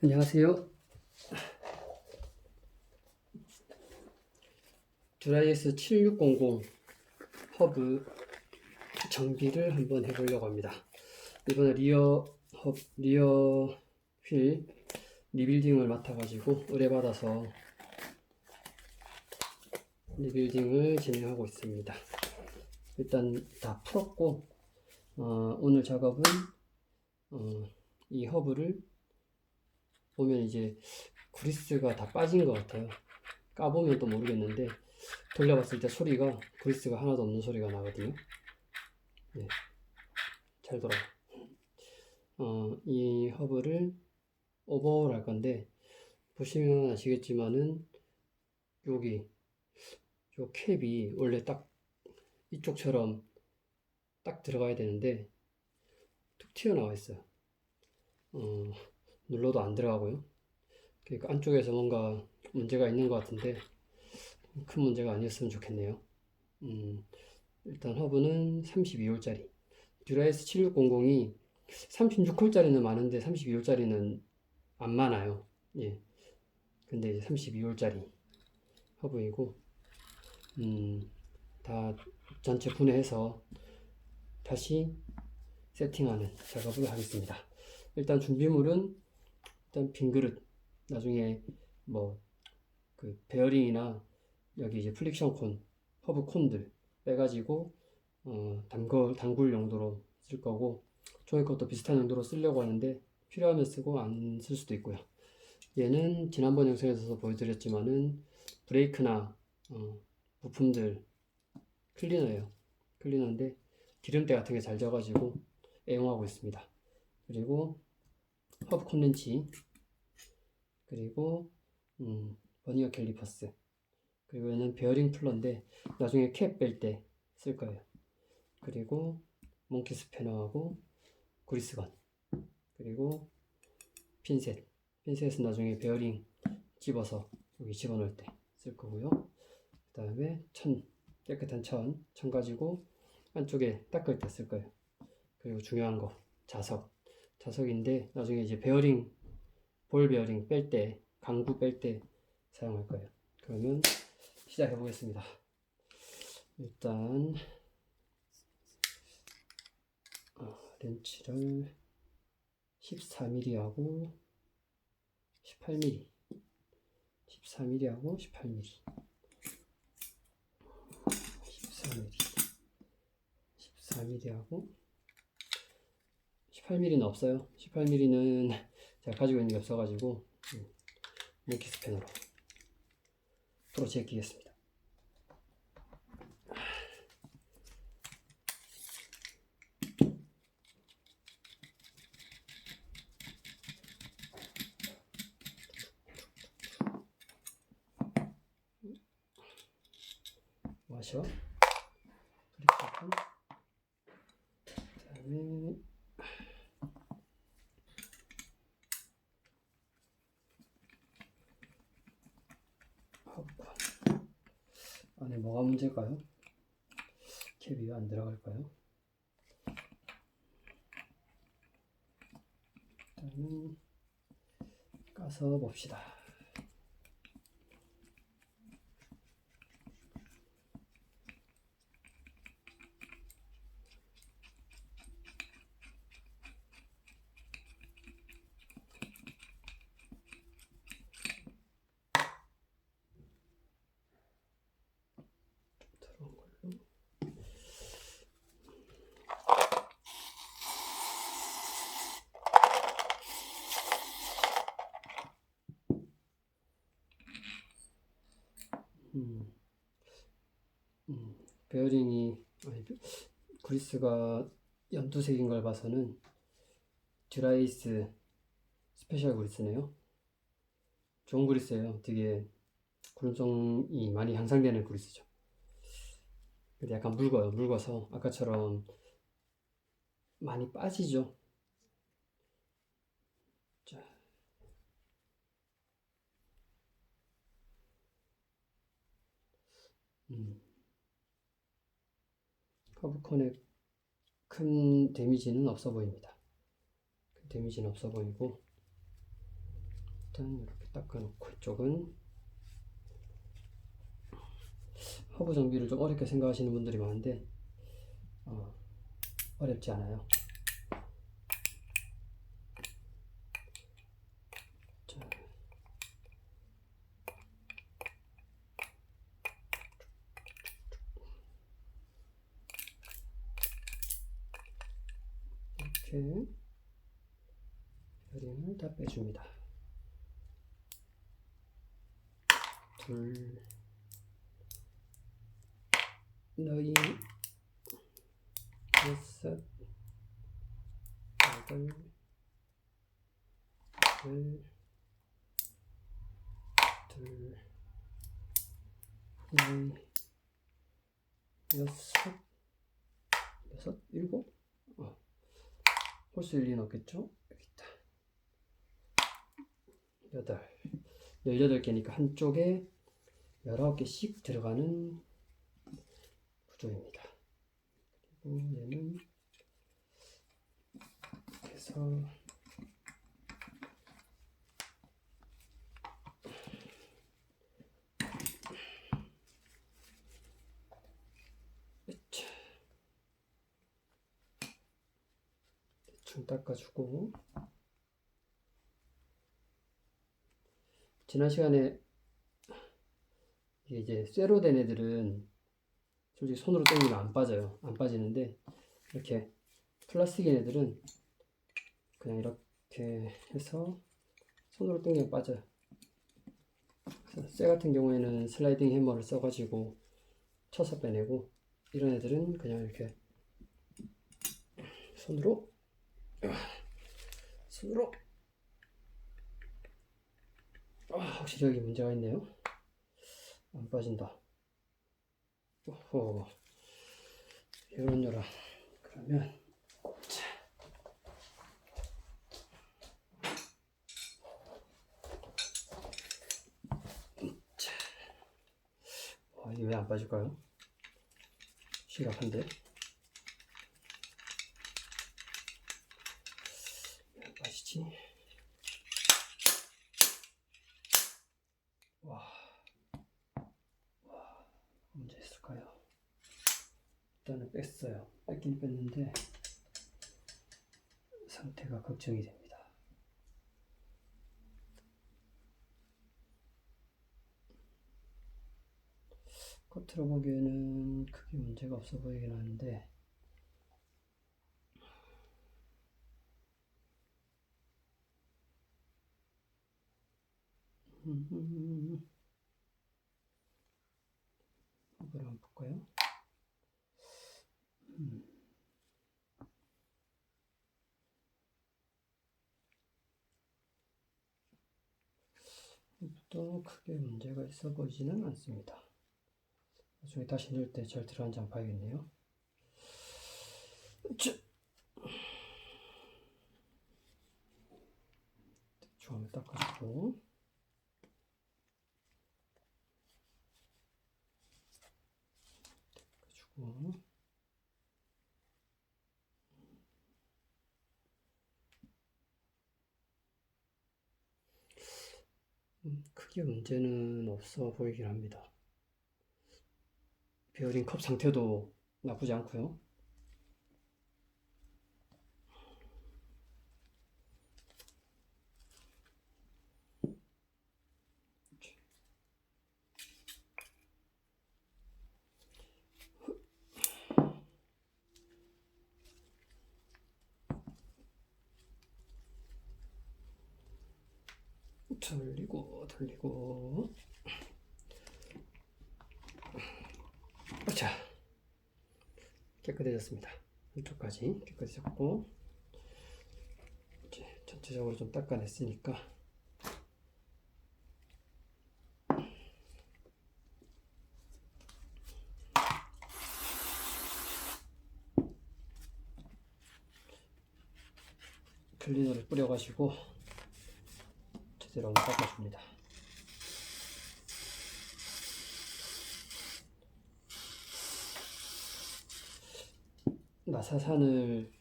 안녕하세요. 드라이에스 7600 허브 정비를 한번 해보려고 합니다. 이번에 리어 휠 리빌딩을 맡아가지고 의뢰받아서 리빌딩을 진행하고 있습니다. 일단 다 풀었고 오늘 작업은 이 허브를 보면 이제 그리스가 다 빠진 것 같아요. 까보면 또 모르겠는데 돌려봤을 때 소리가 그리스가 하나도 없는 소리가 나거든요. 네, 잘 돌아. 이 허브를 오버홀 할 건데 보시면 아시겠지만은 여기 요 캡이 원래 딱 이쪽처럼 딱 들어가야 되는데 툭 튀어나와 있어요. 눌러도 안 들어가고요. 그러니까 안쪽에서 뭔가 문제가 있는 것 같은데 큰 문제가 아니었으면 좋겠네요. 일단 허브는 32홀짜리 듀라이스 7600이 36홀짜리는 많은데 32홀짜리는 안 많아요. 예. 근데 이제 32홀짜리 허브이고 다 전체 분해해서 다시 세팅하는 작업을 하겠습니다. 일단 준비물은 일단 빈 그릇, 나중에 뭐 그 베어링이나 여기 이제 플릭션 콘, 허브 콘들 빼가지고 담글 용도로 쓸 거고, 종이 것도 비슷한 용도로 쓰려고 하는데 필요하면 쓰고 안 쓸 수도 있고요. 얘는 지난번 영상에서 보여드렸지만은 브레이크나 부품들 클리너예요. 클리너인데 기름때 같은 게 잘 져가지고 애용하고 있습니다. 그리고 허브 콘렌치, 그리고 버니어 캘리퍼스, 그리고 얘는 베어링 풀러인데 나중에 캡 뺄 때 쓸 거예요. 그리고 몽키 스패너하고 그리스건, 그리고 핀셋. 핀셋은 나중에 베어링 집어서 여기 집어넣을 때 쓸 거고요. 그 다음에 깨끗한 천 가지고 안쪽에 닦을 때 쓸 거예요. 그리고 중요한 거 자석인데 나중에 이제 볼 베어링 뺄 때, 강구 뺄 때 사용할 거예요. 그러면 시작해 보겠습니다. 일단 렌치를 14mm 하고 18mm, 14mm 하고 18mm, 14mm, 14mm 하고 18mm는 없어요. 18mm는 제가 가지고 있는 게 없어가지고 몽키 스패너로 프로 제끼겠습니다. 마셔 프릭션, 그다음에 팝콘. 안에 뭐가 문제일까요? 캡이 왜 안 들어갈까요? 일단은 까서 봅시다. 들어온 걸로. 베어링이 그리스가 연두색인 걸 봐서는 듀라이스 스페셜 그리스네요. 좋은 그리스예요. 되게 구름성이 많이 향상되는 그리스죠. 근데 약간 묽어서 아까처럼 많이 빠지죠. 자, 커브콘에 큰 데미지는 없어 보입니다. 큰 데미지는 없어 보이고, 일단 이렇게 닦아놓고, 이쪽은 허브 정비를 좀 어렵게 생각하시는 분들이 많은데 어렵지 않아요. 자, 이렇게 베어링을 다 빼줍니다. 둘, 너희, 여섯, 여덟, 둘, 너희, 여섯, 일곱? 홀수 일리 넣겠죠? 여기 있다. 18개니까 한쪽에 19개씩 들어가는 구조입니다. 그리고 얘는 해서 대충 닦아주고, 지난 시간에 이제 쇠로 된 애들은 솔직히 손으로 당기면 안 빠져요. 안 빠지는데 이렇게 플라스틱인 애들은 그냥 이렇게 해서 손으로 당기면 빠져요. 그래서 쇠 같은 경우에는 슬라이딩 해머를 써가지고 쳐서 빼내고, 이런 애들은 그냥 이렇게 손으로 확실히 여기 문제가 있네요. 안 빠진다. 오호, 요런. 그러면 이게 왜 안 빠질까요? 심각한데. 왜 안 빠지지? 와, 문제 있을까요? 일단은 뺐어요. 뺐긴 뺐는데 상태가 걱정이 됩니다. 겉으로 보기에는 크게 문제가 없어 보이긴 하는데, 허브를 한번 볼까요? 또 크게 문제가 있어 보이지는 않습니다. 나중에 다시 넣을 때 잘 들어간지 한번 봐야겠네요. 대충 한번 닦아주고, 크게 문제는 없어 보이긴 합니다. 베어링 컵 상태도 나쁘지 않고요. 돌리고. 자, 깨끗해졌습니다. 한쪽까지 깨끗해졌고, 이제 전체적으로 좀 닦아냈으니까 클리너를 뿌려가지고 제대로 한번 닦아줍니다. 나사산을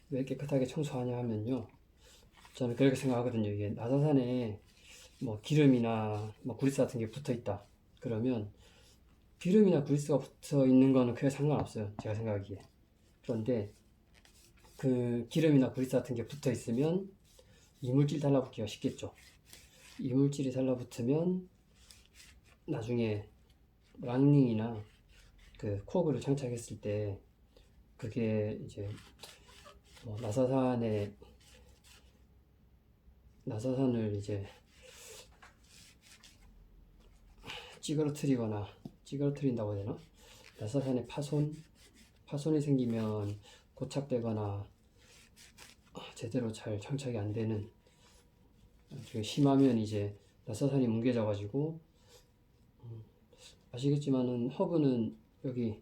왜 깨끗하게 청소하냐 하면요, 저는 그렇게 생각하거든요. 이게 나사산에 뭐 기름이나 뭐 그리스 같은 게 붙어 있다. 그러면 기름이나 그리스가 붙어 있는 거는 크게 상관없어요. 제가 생각하기에. 그런데 그 기름이나 그리스 같은 게 붙어 있으면 이물질 달라붙기가 쉽겠죠. 이물질이 달라붙으면 나중에 랑닝이나 그 코그를 장착했을 때 그게 이제 뭐 나사산을 이제 찌그러뜨린다고 해야 되나? 나사산에 파손이 생기면 고착되거나 제대로 잘 장착이 안 되는, 나중에 심하면 이제 나사산이 뭉개져 가지고 아시겠지만은 허브는 여기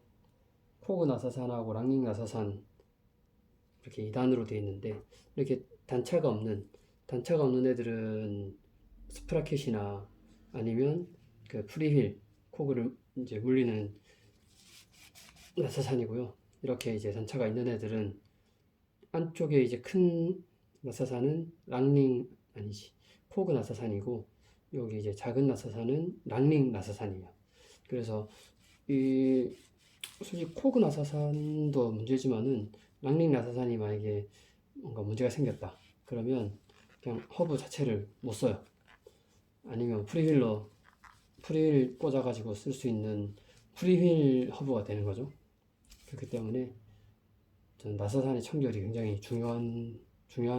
코그 나사산하고 랑닝 나사산 이렇게 2단으로 되어 있는데, 이렇게 단차가 없는 애들은 스프라켓이나 아니면 그 프리휠 코그를 이제 물리는 나사산이고요. 이렇게 이제 단차가 있는 애들은 안쪽에 이제 큰 나사산은 코그 나사산이고, 여기 이제 작은 나사산은 랑닝 나사산이에요. 그래서 솔직히 코그 나사산도 문제지만은 랑닝 나사산이 만약에 뭔가 문제가 생겼다 그러면 그냥 허브 자체를 못 써요. 아니면 프리휠 꽂아가지고 쓸 수 있는 프리휠 허브가 되는 거죠. 그렇기 때문에 저는 나사산의 청결이 굉장히 중요한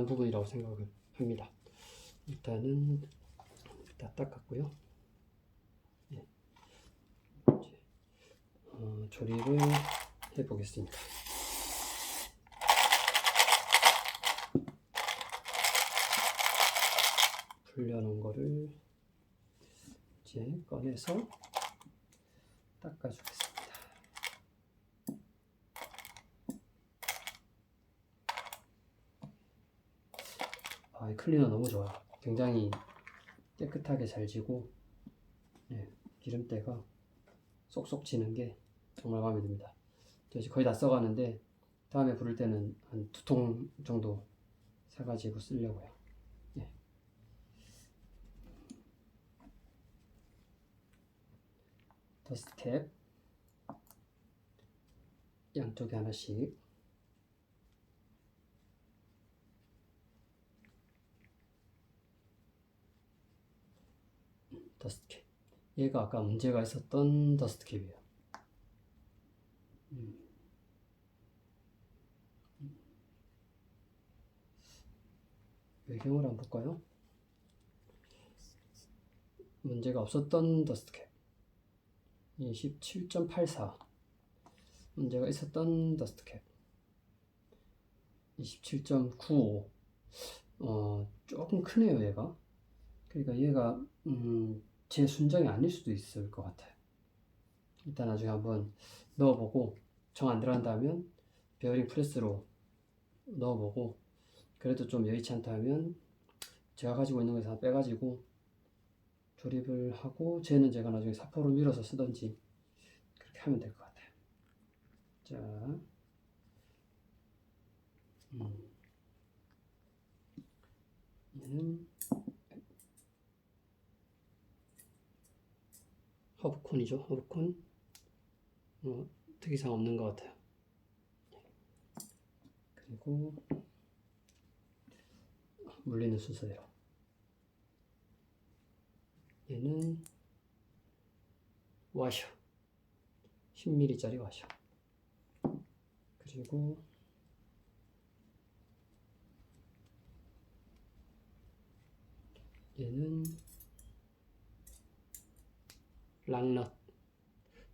부분이라고 생각을 합니다. 일단은 다 닦았고요. 네. 조립을 해보겠습니다. 불려놓은 거를 이제 꺼내서 닦아주겠습니다. 이 클리너 너무 좋아요. 굉장히 깨끗하게 잘 지고, 네, 기름때가 쏙쏙 지는 게 정말 마음에 듭니다. 저 이제 거의 다 써가는데 다음에 부를 때는 한 2통 정도 사가지고 쓰려고요. 네. 더스트캡 양쪽에 하나씩. 더스트캡. 얘가 아까 문제가 있었던 더스트캡이에요. 외경을 한번 볼까요? 문제가 없었던 더스트캡 27.84, 문제가 있었던 더스트캡 27.95. 조금 크네요 얘가. 그러니까 얘가 제 순정이 아닐 수도 있을 것 같아요. 일단 나중에 한번 넣어보고 정 안 들어간다면 베어링 프레스로 넣어보고, 그래도 좀 여의치 않다 하면 제가 가지고 있는 것에서 빼가지고 조립을 하고, 쟤는 제가 나중에 사포로 밀어서 쓰던지 그렇게 하면 될 것 같아요. 자, 얘는 허브콘이죠. 허브콘. 특이사항 없는 것 같아요. 그리고 물리는 순서대로. 얘는 와셔, 10mm짜리 와셔. 그리고 얘는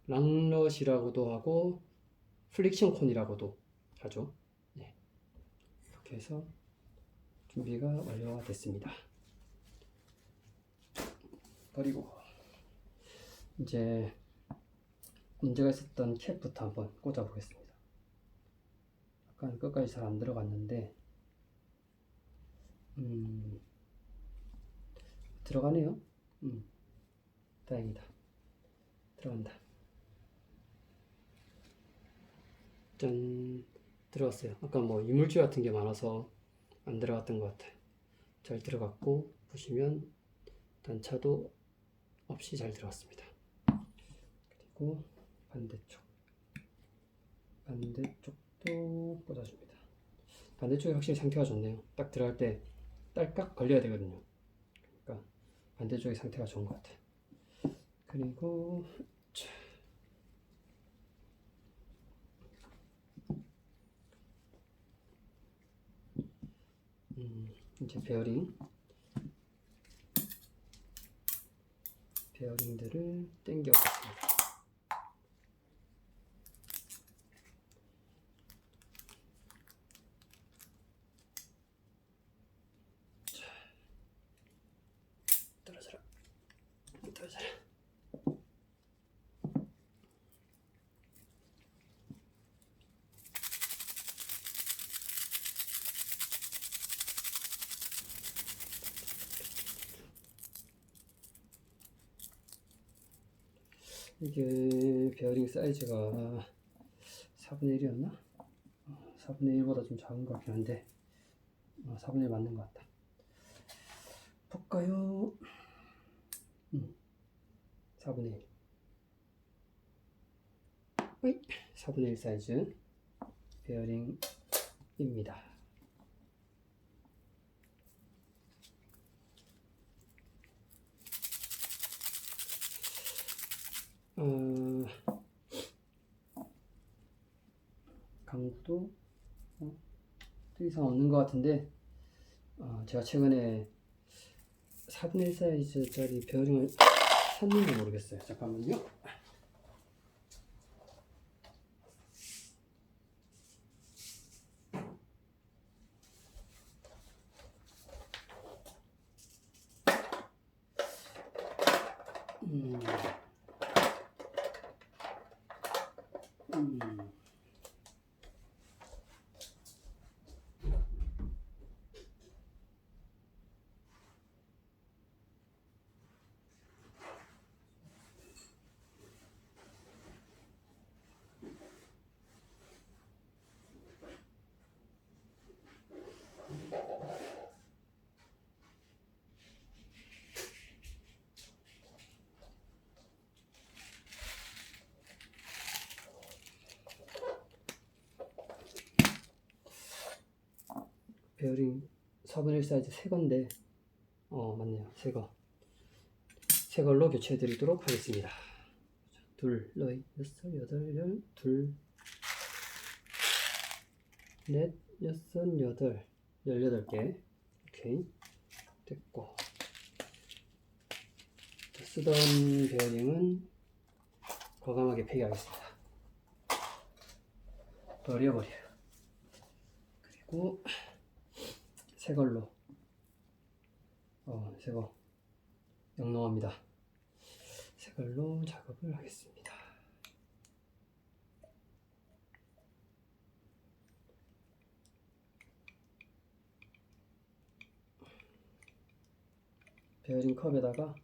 랑넛이라고도 하고 플릭션 콘이라고도 하죠. 네. 이렇게 해서 준비가 완료가 됐습니다. 그리고 이제 문제가 있었던 캡부터 한번 꽂아 보겠습니다. 약간 끝까지 잘 안 들어갔는데 들어가네요. 다행이다. 들어간다. 짠, 들어갔어요. 아까 뭐 이물질 같은 게 많아서 안 들어갔던 것 같아요. 잘 들어갔고, 보시면 단차도 없이 잘 들어갔습니다. 그리고 반대쪽도 꽂아줍니다. 반대쪽이 확실히 상태가 좋네요. 딱 들어갈 때 딸깍 걸려야 되거든요. 그러니까 반대쪽의 상태가 좋은 것 같아요. 그리고 이제 베어링들을 당겨 보겠습니다. 떨어져라. 이게 베어링 사이즈가 4분의 1이었나? 4분의 1보다 좀 작은 것 같긴 한데 4분의 1 맞는 것 같다. 볼까요? 4분의 1 4분의 1 사이즈 베어링입니다. 강도 특 이상 없는 것 같은데 제가 최근에 4분의 1 사이즈짜리 베어링을 샀는지 모르겠어요. 잠깐만요. 베어링 4분의 1 사이즈 새 건데 맞네요. 새 걸로 교체해 드리도록 하겠습니다. 둘, 여섯, 여덟, 둘, 넷, 여섯, 여덟, 18개. 오케이. 됐고. 쓰던 베어링은 과감하게 폐기하겠습니다. 버려버려요. 그리고 새걸로 새거 영롱합니다. 새걸로 작업을 하겠습니다. 베어링 컵에다가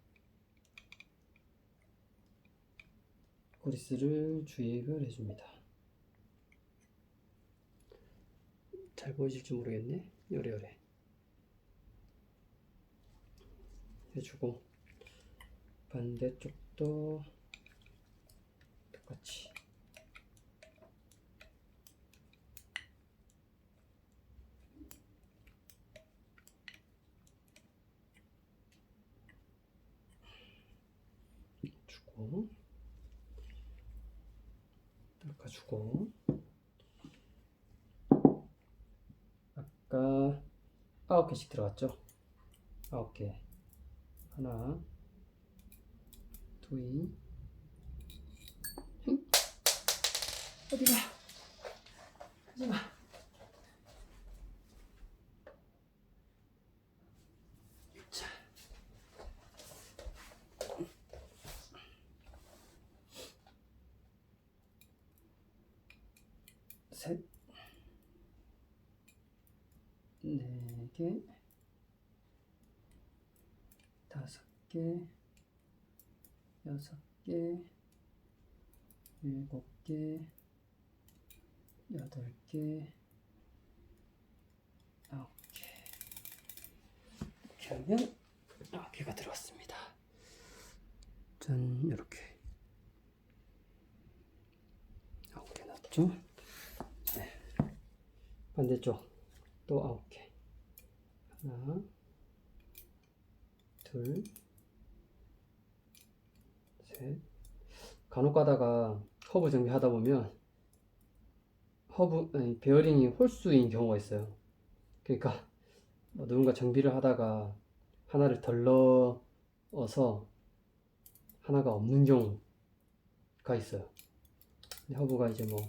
그리스를 주입을 해줍니다. 잘 보이실지 모르겠네. 요래요래 해주고 반대쪽도 똑같이 주고 닦아주고 아까 9개씩 들어갔죠? 9개 하나 둘 어디가 하지마 셋 4개 5개 6개 7개 8개 9개 이렇게 하면 9개가 들어왔습니다. 일단 이렇게 9개 났죠? 네. 반대쪽 또 9개. 하나, 둘, 셋. 간혹 가다가 허브 정비하다 보면 베어링이 홀수인 경우가 있어요. 그러니까 누군가 정비를 하다가 하나를 덜 넣어서 하나가 없는 경우가 있어요. 근데 허브가 이제 뭐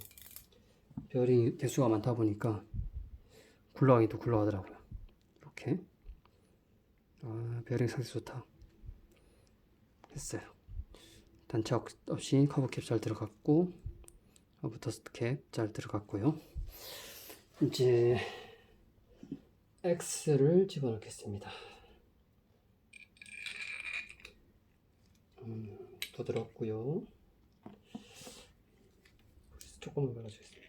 베어링 개수가 많다 보니까 굴러가기도 굴러가더라고요. 이렇게. 베어링 상태 좋다 했어요. 단차 없이 커브캡 잘 들어갔고, 허브 더스트캡 잘 들어갔고요. 이제 X를 집어넣겠습니다. 부드럽고요. 조금만 발라주겠습니다.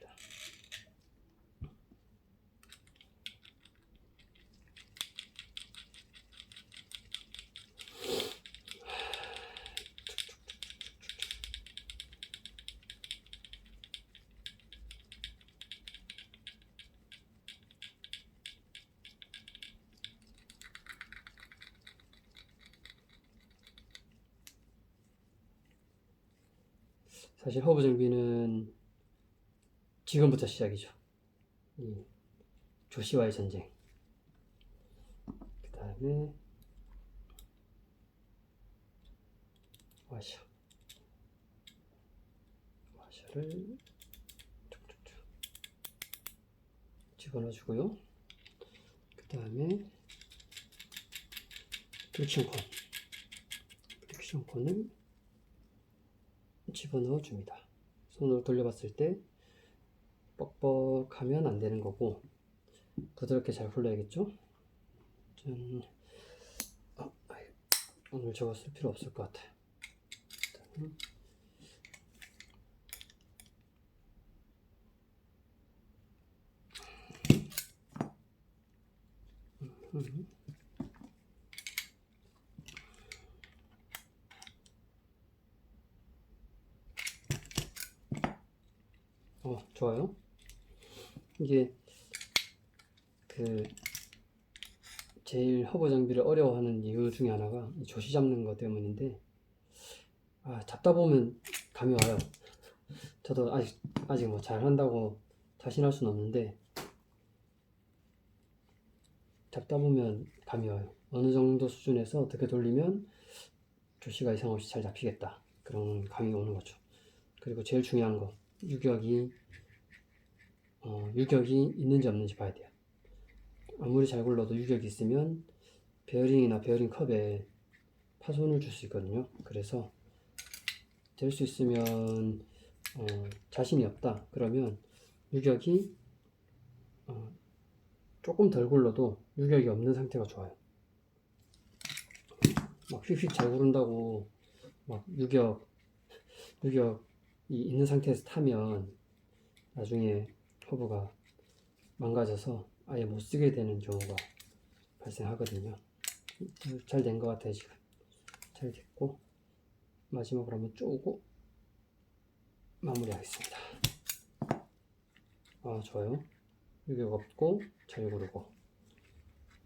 사실 허브 정비는 지금부터 시작이죠. 이 조시와의 전쟁. 그 다음에 와셔를 쭉쭉쭉 집어넣어 주고요. 그 다음에 프릭션콘을 집어넣어 줍니다. 손으로 돌려봤을 때 뻑뻑하면 안 되는 거고, 부드럽게 잘 흘러야겠죠? 짠. 오늘 저거 쓸 필요 없을 것 같아요. 좋아요. 이게 제일 허브 장비를 어려워하는 이유 중에 하나가 이 조시 잡는 것 때문인데, 잡다 보면 감이 와요. 저도 아직 뭐 잘한다고 자신할 수는 없는데, 잡다 보면 감이 와요. 어느 정도 수준에서 어떻게 돌리면 조시가 이상 없이 잘 잡히겠다, 그런 감이 오는 거죠. 그리고 제일 중요한 거, 유격이 있는지 없는지 봐야 돼요. 아무리 잘 굴러도 유격이 있으면 베어링이나 베어링 컵에 파손을 줄 수 있거든요. 그래서 될 수 있으면 자신이 없다 그러면 유격이 조금 덜 굴러도 유격이 없는 상태가 좋아요. 막 휙휙 잘 구른다고 막 유격이 있는 상태에서 타면 나중에 허브가 망가져서 아예 못 쓰게 되는 경우가 발생하거든요. 잘 된 것 같아요. 지금 잘 됐고, 마지막으로 한번 쪼고 마무리하겠습니다. 좋아요. 유격 없고 잘 구르고,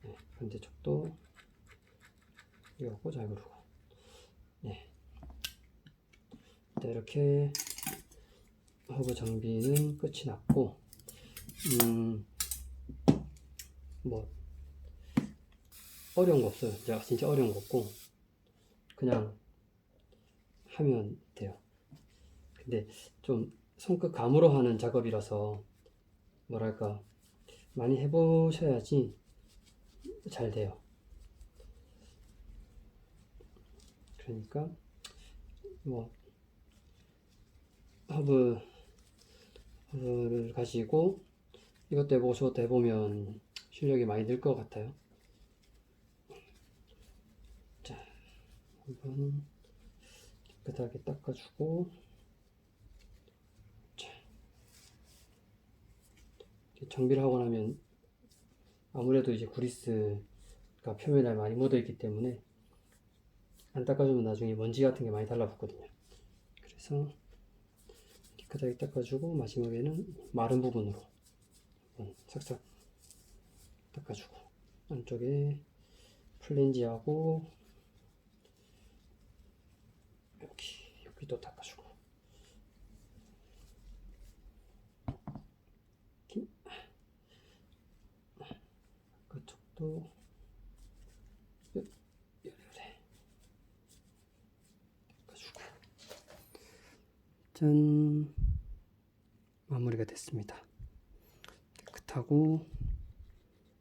네, 반대쪽도 유격 없고 잘 구르고. 네. 네, 이렇게 허브 정비는 끝이 났고, 뭐 어려운 거 없어요. 진짜 어려운 거 없고 그냥 하면 돼요. 근데 좀 손끝 감으로 하는 작업이라서 뭐랄까 많이 해보셔야지 잘 돼요. 그러니까 뭐 허브를 가지고 이것도 해보고 저것도 해보면 실력이 많이 늘 것 같아요. 자, 한번 깨끗하게 닦아주고, 자, 정비를 하고 나면 아무래도 이제 그리스가 표면에 많이 묻어 있기 때문에 안 닦아주면 나중에 먼지 같은 게 많이 달라붙거든요. 그래서 깨끗하게 닦아주고 마지막에는 마른 부분으로 싹싹 닦아주고 안쪽에 플랜지하고 여기도 닦아주고 그쪽도 요래 닦아주고 짠, 마무리가 됐습니다. 깨끗하고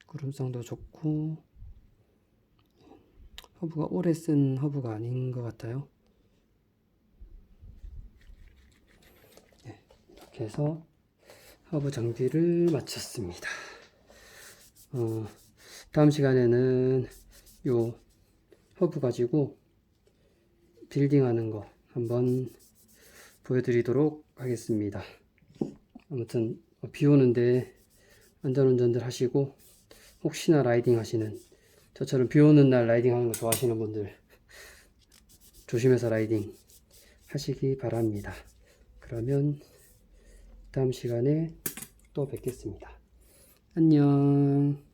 구름성도 좋고 허브가 오래 쓴 허브가 아닌 것 같아요. 네, 이렇게 해서 허브 장비를 마쳤습니다. 다음 시간에는 요 허브 가지고 빌딩하는 거 한번 보여드리도록 하겠습니다. 아무튼 비 오는데 안전운전들 하시고 혹시나 라이딩 하시는 저처럼 비 오는 날 라이딩 하는 거 좋아하시는 분들 조심해서 라이딩 하시기 바랍니다. 그러면 다음 시간에 또 뵙겠습니다. 안녕.